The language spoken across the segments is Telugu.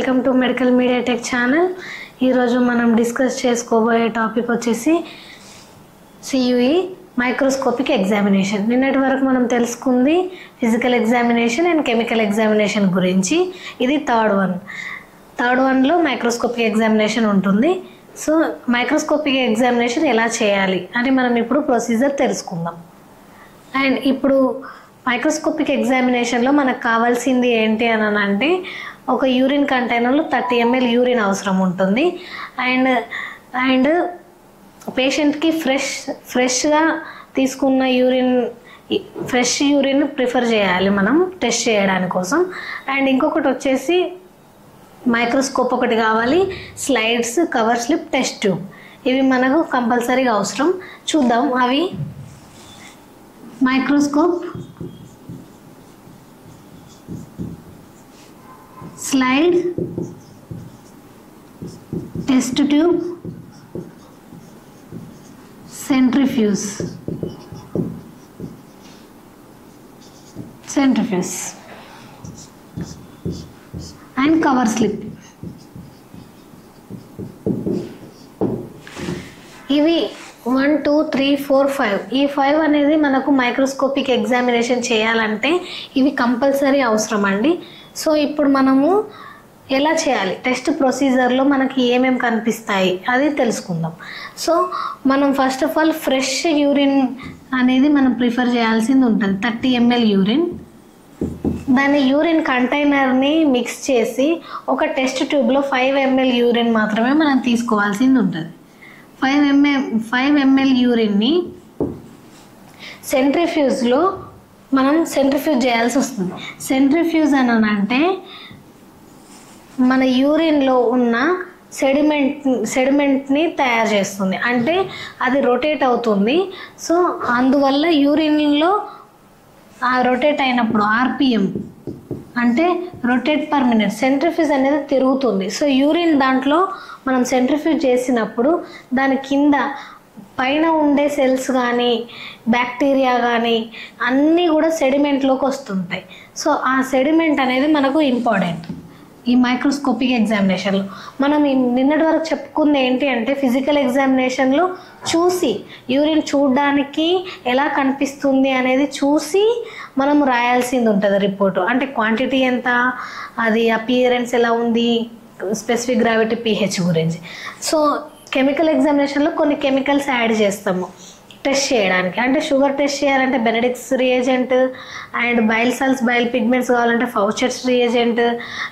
Welcome to medical media tech channel. ఈరోజు మనం డిస్కస్ చేసుకోబోయే టాపిక్ వచ్చేసి CUE మైక్రోస్కోపిక్ ఎగ్జామినేషన్. నిన్నటి వరకు మనం తెలుసుకుంది physical examination and chemical examination గురించి. ఇది థర్డ్ వన్లో మైక్రోస్కోపిక్ ఎగ్జామినేషన్ ఉంటుంది. సో మైక్రోస్కోపిక్ ఎగ్జామినేషన్ ఎలా చేయాలి అని మనం ఇప్పుడు ప్రొసీజర్ తెలుసుకుందాం. అండ్ ఇప్పుడు మైక్రోస్కోపిక్ ఎగ్జామినేషన్లో మనకు కావాల్సింది ఏంటి అని అంటే ఒక యూరిన్ కంటైనర్లో 30 ml యూరిన్ అవసరం ఉంటుంది. అండ్ పేషెంట్కి ఫ్రెష్గా తీసుకున్న ఫ్రెష్ యూరిన్ ప్రిఫర్ చేయాలి మనం టెస్ట్ చేయడానికి కోసం. అండ్ ఇంకొకటి వచ్చేసి మైక్రోస్కోప్ ఒకటి కావాలి, slides, cover slip, test tube. ఇవి మనకు కంపల్సరీగా అవసరం. చూద్దాం అవి. Microscope, slide, test tube, centrifuge and cover slip. ఇవి 1 2 3 4 5 ఈ 5 అనేది మనకు మైక్రోస్కోపిక్ ఎగ్జామినేషన్ చేయాలంటే ఇవి కంపల్సరీ అవసరం అండి. సో ఇప్పుడు మనము ఎలా చేయాలి, టెస్ట్ ప్రొసీజర్లో మనకి ఏమేమి కనిపిస్తాయి అది తెలుసుకుందాం. సో మనం first of all fresh urine అనేది మనం ప్రిఫర్ చేయాల్సింది ఉంటుంది. 30 ml యూరిన్, దాని యూరిన్ కంటైనర్ని మిక్స్ చేసి ఒక టెస్ట్ ట్యూబ్లో 5 ml యూరిన్ మాత్రమే మనం తీసుకోవాల్సింది ఉంటుంది. 5 ml యూరిన్ని సెంట్రిఫ్యూజ్లో మనం సెంట్రిఫ్యూజ్ చేయాల్సి వస్తుంది. సెంట్రిఫ్యూజ్ అని అంటే మన యూరిన్లో ఉన్న సెడిమెంట్ని తయారు చేస్తుంది, అంటే అది రొటేట్ అవుతుంది. సో అందువల్ల యూరిన్లో ఆ రొటేట్ అయినప్పుడు RPM అంటే రొటేట్ పర్ మినిట్, సెంట్రిఫ్యూజ్ అనేది తిరుగుతుంది. సో యూరిన్ దాంట్లో మనం సెంట్రిఫ్యూజ్ చేసినప్పుడు దాని కింద పైన ఉండే సెల్స్ కానీ బ్యాక్టీరియా కానీ అన్నీ కూడా సెడిమెంట్లోకి వస్తుంటాయి. సో ఆ సెడిమెంట్ అనేది మనకు ఇంపార్టెంట్ ఈ మైక్రోస్కోపిక్ ఎగ్జామినేషన్లో. మనం నిన్నటి వరకు చెప్పుకుంది ఏంటి అంటే ఫిజికల్ ఎగ్జామినేషన్లో చూసి యూరిన్ చూడడానికి ఎలా కనిపిస్తుంది అనేది చూసి మనం రాయాల్సింది ఉంటుంది రిపోర్టు. అంటే క్వాంటిటీ ఎంత, అది అపియరెన్స్ ఎలా ఉంది, స్పెసిఫిక్ గ్రావిటీ, pH గురించి. సో కెమికల్ ఎగ్జామినేషన్లో కొన్ని కెమికల్స్ యాడ్ చేస్తాము టెస్ట్ చేయడానికి. అంటే షుగర్ టెస్ట్ చేయాలంటే Benedict's reagent, and bile salts, bile pigments కావాలంటే ఫౌచెట్స్ రియేజెంట్,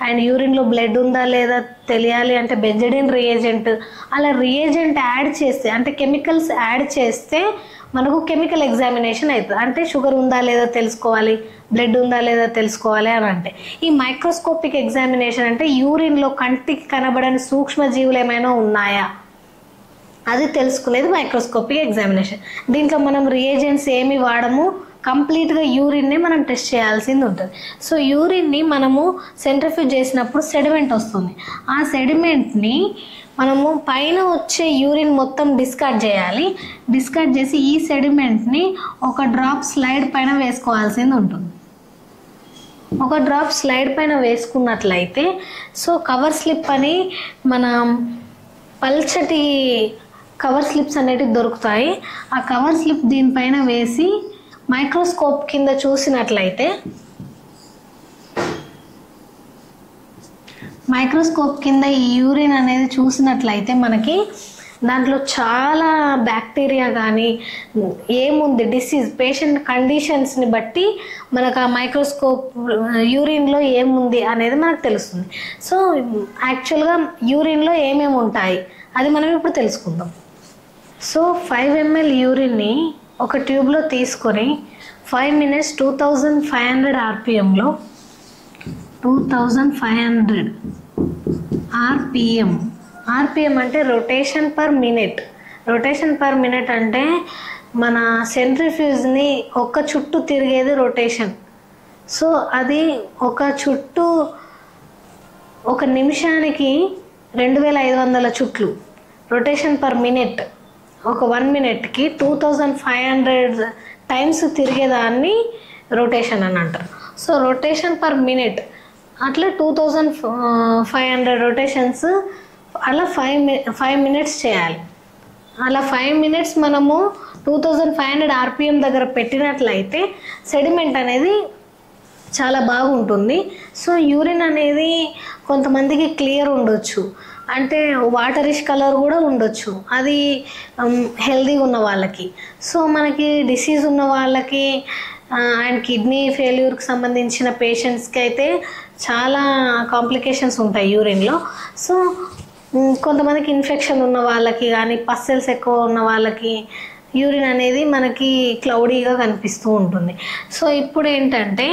అండ్ యూరిన్లో బ్లడ్ ఉందా లేదా తెలియాలి అంటే బెంజడిన్ రియేజెంట్. అలా రియేజెంట్ యాడ్ చేస్తే అంటే కెమికల్స్ యాడ్ చేస్తే మనకు కెమికల్ ఎగ్జామినేషన్ అవుతుంది. అంటే షుగర్ ఉందా లేదా తెలుసుకోవాలి, బ్లడ్ ఉందా లేదా తెలుసుకోవాలి అని అంటే. ఈ మైక్రోస్కోపిక్ ఎగ్జామినేషన్ అంటే యూరిన్లో కంటికి కనబడని సూక్ష్మజీవులు ఏమైనా ఉన్నాయా అది తెలుసుకునేది మైక్రోస్కోపిక్ ఎగ్జామినేషన్. దీంట్లో మనం రియేజెంట్స్ ఏమి వాడము, కంప్లీట్గా యూరిన్ని మనం టెస్ట్ చేయాల్సింది ఉంటుంది. సో యూరిన్ని మనము సెంట్రిఫ్యూజ్ చేసినప్పుడు సెడిమెంట్ వస్తుంది. ఆ సెడిమెంట్ని మనము పైన వచ్చే యూరిన్ మొత్తం డిస్కార్డ్ చేయాలి. డిస్కార్డ్ చేసి ఈ సెడిమెంట్ని ఒక డ్రాప్ స్లైడ్ పైన వేసుకోవాల్సింది ఉంటుంది. ఒక డ్రాప్ స్లైడ్ పైన వేసుకున్నట్లయితే సో కవర్ స్లిప్ అని మన పల్చటి కవర్ స్లిప్స్ అనేటివి దొరుకుతాయి. ఆ కవర్ స్లిప్ దీనిపైన వేసి మైక్రోస్కోప్ కింద చూసినట్లయితే ఈ యూరిన్ అనేది చూసినట్లయితే మనకి దాంట్లో చాలా బ్యాక్టీరియా కానీ ఏముంది డిసీజ్ పేషెంట్ కండిషన్స్ని బట్టి మనకు ఆ మైక్రోస్కోప్ యూరిన్లో ఏముంది అనేది మనకు తెలుస్తుంది. సో యాక్చువల్గా యూరిన్లో ఏమేమి ఉంటాయి అది మనం ఇప్పుడు తెలుసుకుందాం. సో 5 ml యూరిన్ని ఒక ట్యూబ్లో తీసుకొని 5 minutes 2500 RPMలో 2500 RPM అంటే రొటేషన్ పర్ మినిట్ అంటే మన సెంట్రిఫ్యూజ్ని ఒక చుట్టూ తిరిగేది రొటేషన్. సో అది ఒక చుట్టూ ఒక నిమిషానికి 2500 చుట్లు రొటేషన్ పర్ మినిట్. ఒక 1 minuteకి 2500 టైమ్స్ తిరిగేదాన్ని రొటేషన్ అని అంటారు. సో రొటేషన్ పర్ మినిట్ అట్లా 2500 రొటేషన్స్ అలా 5 minutes చేయాలి. అలా 5 minutes మనము 2500 RPM దగ్గర పెట్టినట్లయితే సెడిమెంట్ అనేది చాలా బాగుంటుంది. సో యూరిన్ అనేది కొంతమందికి క్లియర్ ఉండొచ్చు, అంటే వాటరిష్ కలర్ కూడా ఉండొచ్చు, అది హెల్దీగా ఉన్న వాళ్ళకి. సో మనకి డిసీజ్ ఉన్న వాళ్ళకి అండ్ కిడ్నీ ఫెయిల్యూర్కి సంబంధించిన పేషెంట్స్కి అయితే చాలా కాంప్లికేషన్స్ ఉంటాయి యూరిన్లో. సో కొంతమందికి ఇన్ఫెక్షన్ ఉన్న వాళ్ళకి కానీ పస్సెల్స్ ఎక్కువ ఉన్న వాళ్ళకి యూరిన్ అనేది మనకి క్లౌడీగా కనిపిస్తూ ఉంటుంది. సో ఇప్పుడు ఏంటంటే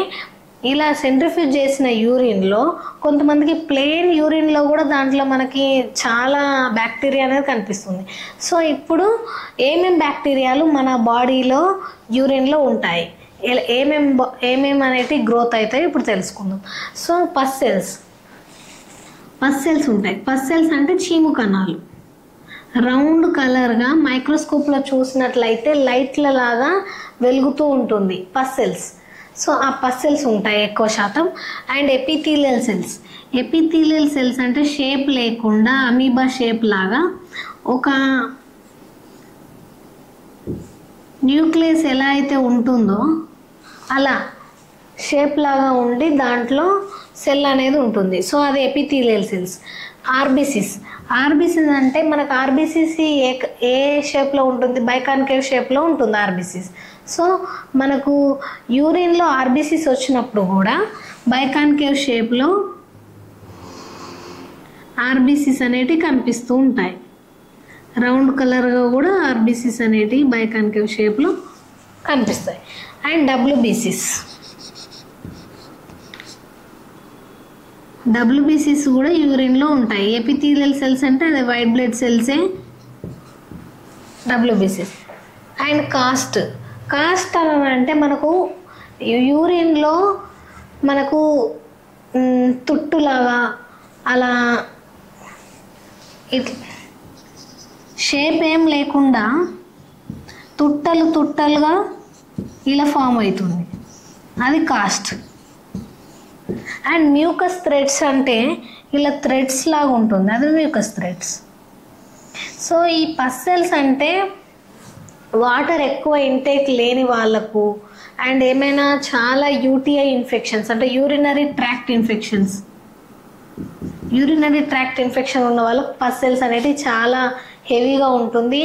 ఇలా సెంట్రిఫ్యూజ్ చేసిన యూరిన్లో కొంతమందికి ప్లెయిన్ యూరిన్లో కూడా దాంట్లో మనకి చాలా బ్యాక్టీరియా అనేది కనిపిస్తుంది. సో ఇప్పుడు ఏమేం బ్యాక్టీరియాలు మన బాడీలో యూరిన్లో ఉంటాయి, ఏమేమి అనేవి గ్రోత్ అవుతాయి ఇప్పుడు తెలుసుకుందాం. సో పస్సెల్స్ ఉంటాయి. పస్సెల్స్ అంటే చీము కణాలు, రౌండ్ కలర్గా మైక్రోస్కోప్లో చూసినట్లయితే లైట్ల లాగా వెలుగుతూ ఉంటుంది పస్సెల్స్. సో ఆ పస్సెల్స్ ఉంటాయి ఎక్కువ శాతం. అండ్ ఎపిథీలియల్ సెల్స్ అంటే షేప్ లేకుండా అమీబా షేప్ లాగా ఒక న్యూక్లియస్ ఎలా అయితే ఉంటుందో అలా షేప్ లాగా ఉండి దాంట్లో సెల్ అనేది ఉంటుంది. సో అది ఎపిథీలియల్ సెల్స్. ఆర్బీసీస్ అంటే మనకు ఆర్బీసీస్ ఏ షేప్లో ఉంటుంది, బైకాన్కేవ్ షేప్లో ఉంటుంది ఆర్బీసీస్. సో మనకు యూరిన్లో ఆర్బీసీస్ వచ్చినప్పుడు కూడా బైకాన్కేవ్ షేప్లో ఆర్బీసీస్ అనేటివి కనిపిస్తూ ఉంటాయి. రౌండ్ కలర్గా కూడా ఆర్బీసీస్ అనేటివి బైకాన్కేవ్ షేప్లో కనిపిస్తాయి. అండ్ డబ్ల్యూబీసీస్ కూడా యూరిన్లో ఉంటాయి. ఎపిథీలియల్ సెల్స్ అంటే అదే వైట్ బ్లడ్ సెల్సే డబ్ల్యూబీసీస్. అండ్ కాస్ట్ అని అంటే మనకు యూరిన్లో మనకు తుట్టులాగా అలా షేప్ ఏం లేకుండా తుట్టలుగా ఇలా ఫామ్ అవుతుంది, అది కాస్ట్. అండ్ మ్యూకస్ థ్రెడ్స్ అంటే ఇలా థ్రెడ్స్ లాగా ఉంటుంది, అది మ్యూకస్ థ్రెడ్స్. సో ఈ పస్సెల్స్ అంటే వాటర్ ఎక్కువ ఇంటేక్ లేని వాళ్ళకు అండ్ ఏమైనా చాలా యూటీఐ ఇన్ఫెక్షన్స్ అంటే యూరినరీ ట్రాక్ట్ ఇన్ఫెక్షన్ ఉన్న వాళ్ళకు పస్సెల్స్ అనేది చాలా హెవీగా ఉంటుంది.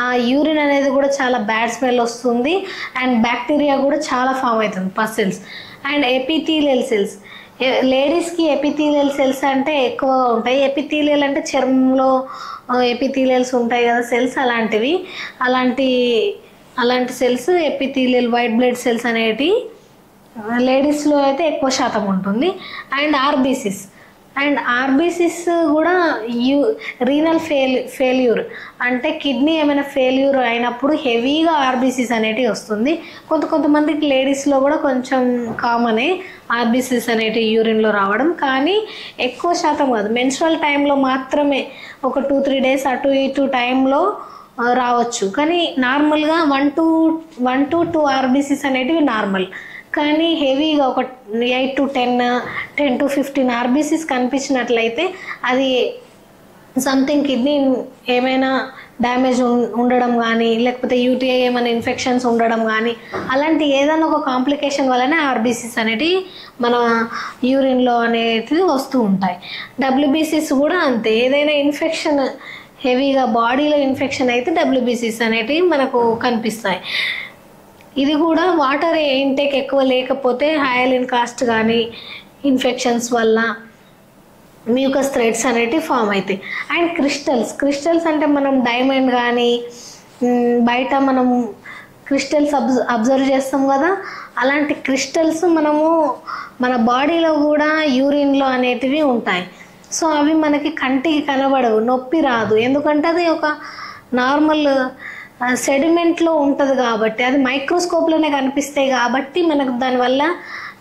ఆ యూరిన్ అనేది కూడా చాలా బ్యాడ్ స్మెల్ వస్తుంది అండ్ బ్యాక్టీరియా కూడా చాలా ఫామ్ అవుతుంది పస్సెల్స్. అండ్ ఎపిథీలియల్ సెల్స్, లేడీస్కి ఎపిథీలియల్ సెల్స్ అంటే ఎక్కువగా ఉంటాయి. ఎపిథీలియల్ అంటే చర్మంలో ఎపిథీలియల్స్ ఉంటాయి కదా సెల్స్, అలాంటి cells epithelial white blood cells అనేటివి లేడీస్లో అయితే ఎక్కువ శాతం ఉంటుంది. అండ్ ఆర్బీసీస్ కూడా రీనల్ ఫెయిల్యూర్ అంటే కిడ్నీ ఏమైనా ఫెయిల్యూర్ అయినప్పుడు హెవీగా ఆర్బీసీస్ అనేటివి వస్తుంది. కొంతమందికి లేడీస్లో కూడా కొంచెం కామనే ఆర్బీసీస్ అనేటివి యూరిన్లో రావడం, కానీ ఎక్కువ శాతం కాదు. మెన్స్ట్రువల్ టైంలో మాత్రమే ఒక 2-3 days అటు ఇటు టైంలో రావచ్చు, కానీ నార్మల్గా 1 to 2 ఆర్బీసీస్ అనేటివి నార్మల్. కానీ హెవీగా ఒక 8 to 10 to 15 ఆర్బీసీస్ కనిపించినట్లయితే అది సంథింగ్ కిడ్నీ ఏమైనా డ్యామేజ్ ఉండడం కానీ లేకపోతే యూటీఐ ఏమైనా ఇన్ఫెక్షన్స్ ఉండడం కానీ అలాంటి ఏదైనా ఒక కాంప్లికేషన్ వల్లనే ఆర్బీసీస్ అనేటివి మన యూరిన్లో అనేటివి వస్తూ ఉంటాయి. డబ్ల్యూబీసీస్ కూడా అంతే, ఏదైనా ఇన్ఫెక్షన్ హెవీగా బాడీలో ఇన్ఫెక్షన్ అయితే డబ్ల్యూబీసీస్ అనేటివి మనకు కనిపిస్తాయి. ఇది కూడా వాటర్ ఇంటేక్ ఎక్కువ లేకపోతే హైలిన్ కాస్ట్ కానీ ఇన్ఫెక్షన్స్ వల్ల మ్యూకస్ థ్రెడ్స్ అనేటివి ఫామ్ అవుతాయి. అండ్ క్రిస్టల్స్ అంటే మనం డైమండ్ కానీ బయట మనం క్రిస్టల్స్ అబ్జర్వ్ చేస్తాం కదా, అలాంటి క్రిస్టల్స్ మనము మన బాడీలో కూడా యూరిన్లో అనేటివి ఉంటాయి. సో అవి మనకి కంటికి కనబడవు, నొప్పి రాదు, ఎందుకంటే అది ఒక నార్మల్ సెడిమెంట్లో ఉంటుంది కాబట్టి, అది మైక్రోస్కోప్లోనే కనిపిస్తాయి కాబట్టి మనకు దానివల్ల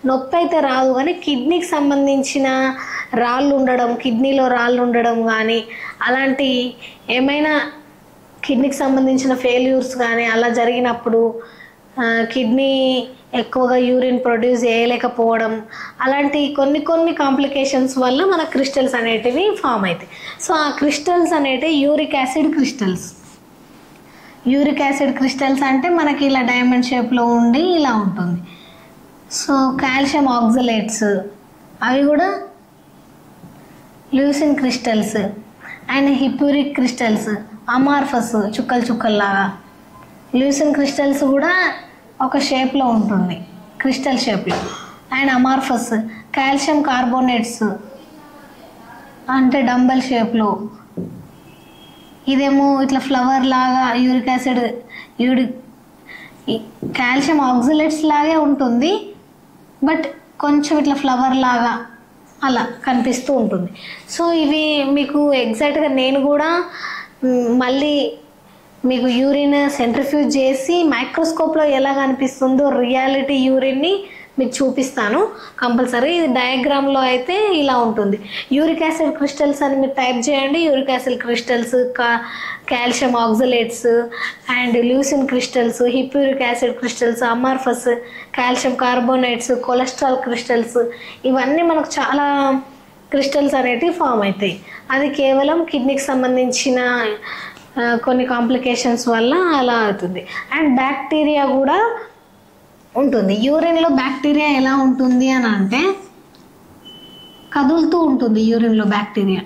నొప్పి అయితే రాదు. కానీ కిడ్నీకి సంబంధించిన కిడ్నీలో రాళ్ళు ఉండడం కానీ అలాంటి ఏమైనా కిడ్నీకి సంబంధించిన ఫెయిల్యూర్స్ కానీ అలా జరిగినప్పుడు కిడ్నీ ఎక్కువగా యూరిన్ ప్రొడ్యూస్ చేయలేకపోవడం, అలాంటి కొన్ని కాంప్లికేషన్స్ వల్ల మన క్రిస్టల్స్ అనేటివి ఫామ్ అవుతాయి. సో ఆ క్రిస్టల్స్ అనేటివి uric acid crystals. Uric acid crystals అంటే మనకి ఇలా డైమండ్ షేప్లో ఉండి ఇలా ఉంటుంది. సో కాల్షియం ఆక్సలేట్స్ అవి కూడా leucine crystals. And hippuric crystals amorphous చుక్కల్లాగా. ల్యూసిన్ క్రిస్టల్స్ కూడా ఒక షేప్లో ఉంటుంది, క్రిస్టల్ షేప్లో. అండ్ అమార్ఫస్ కాల్షియం కార్బోనేట్స్ అంటే డంబల్ షేప్లో. ఇదేమో ఇట్లా ఫ్లవర్ లాగా యూరిక్ యాసిడ్ కాల్షియం ఆక్సలేట్స్ లాగే ఉంటుంది, బట్ కొంచెం ఇట్లా ఫ్లవర్ లాగా అలా కనిపిస్తూ ఉంటుంది. సో ఇవి మీకు ఎగ్జాక్ట్గా నేను కూడా మళ్ళీ మీకు యూరిన్ సెంట్రిఫ్యూజ్ చేసి మైక్రోస్కోప్లో ఎలా కనిపిస్తుందో రియాలిటీ యూరిన్ని మీకు చూపిస్తాను కంపల్సరీ. ఇది డయాగ్రామ్లో అయితే ఇలా ఉంటుంది. యూరిక్ యాసిడ్ క్రిస్టల్స్ అని మీరు టైప్ చేయండి. Uric acid crystals, calcium oxalates and leucine crystals, hippuric acid crystals, amorphous, calcium carbonates, cholesterol crystals, ఇవన్నీ మనకు చాలా క్రిస్టల్స్ అనేటివి ఫామ్ అవుతాయి. అది కేవలం కిడ్నీకి సంబంధించిన కొన్ని కాంప్లికేషన్స్ వల్ల అలా అవుతుంది. అండ్ బ్యాక్టీరియా కూడా ఉంటుంది. యూరిన్లో బ్యాక్టీరియా ఎలా ఉంటుంది అని అంటే కదులుతూ ఉంటుంది యూరిన్లో బ్యాక్టీరియా.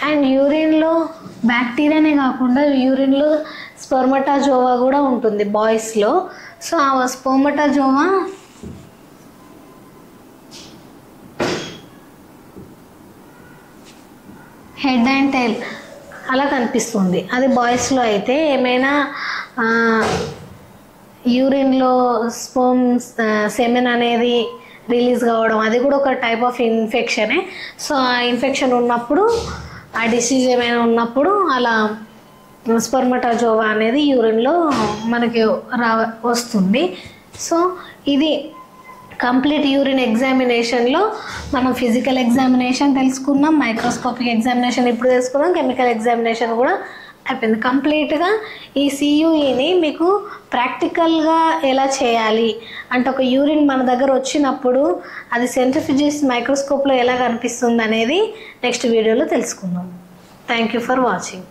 అండ్ యూరిన్లో బ్యాక్టీరియానే కాకుండా యూరిన్లో స్పెర్మటాజోవా కూడా ఉంటుంది బాయ్స్లో. సో ఆ స్పెర్మటాజోవా హెడ్ అండ్ టైల్ అలా కనిపిస్తుంది. అది బాయ్స్లో అయితే ఏమైనా యూరిన్లో సెమెన్ అనేది రిలీజ్ కావడం, అది కూడా ఒక టైప్ ఆఫ్ ఇన్ఫెక్షనే. సో ఆ ఇన్ఫెక్షన్ ఉన్నప్పుడు, ఆ డిసీజ్ ఏమైనా ఉన్నప్పుడు అలా స్పెర్మటాజోవా అనేది యూరిన్లో మనకి వస్తుంది. సో ఇది కంప్లీట్ యూరిన్ ఎగ్జామినేషన్లో మనం ఫిజికల్ ఎగ్జామినేషన్ తెలుసుకున్నాం, మైక్రోస్కోపిక్ ఎగ్జామినేషన్ ఇప్పుడు తెలుసుకున్నాం, కెమికల్ ఎగ్జామినేషన్ కూడా అయిపోయింది. కంప్లీట్గా ఈ సియుఈని మీకు ప్రాక్టికల్గా ఎలా చేయాలి అంటే ఒక యూరిన్ మన దగ్గర వచ్చినప్పుడు అది సెంట్రిఫ్యూజ్ మైక్రోస్కోప్లో ఎలా కనిపిస్తుంది అనేది నెక్స్ట్ వీడియోలో తెలుసుకుందాం. Thank you for watching.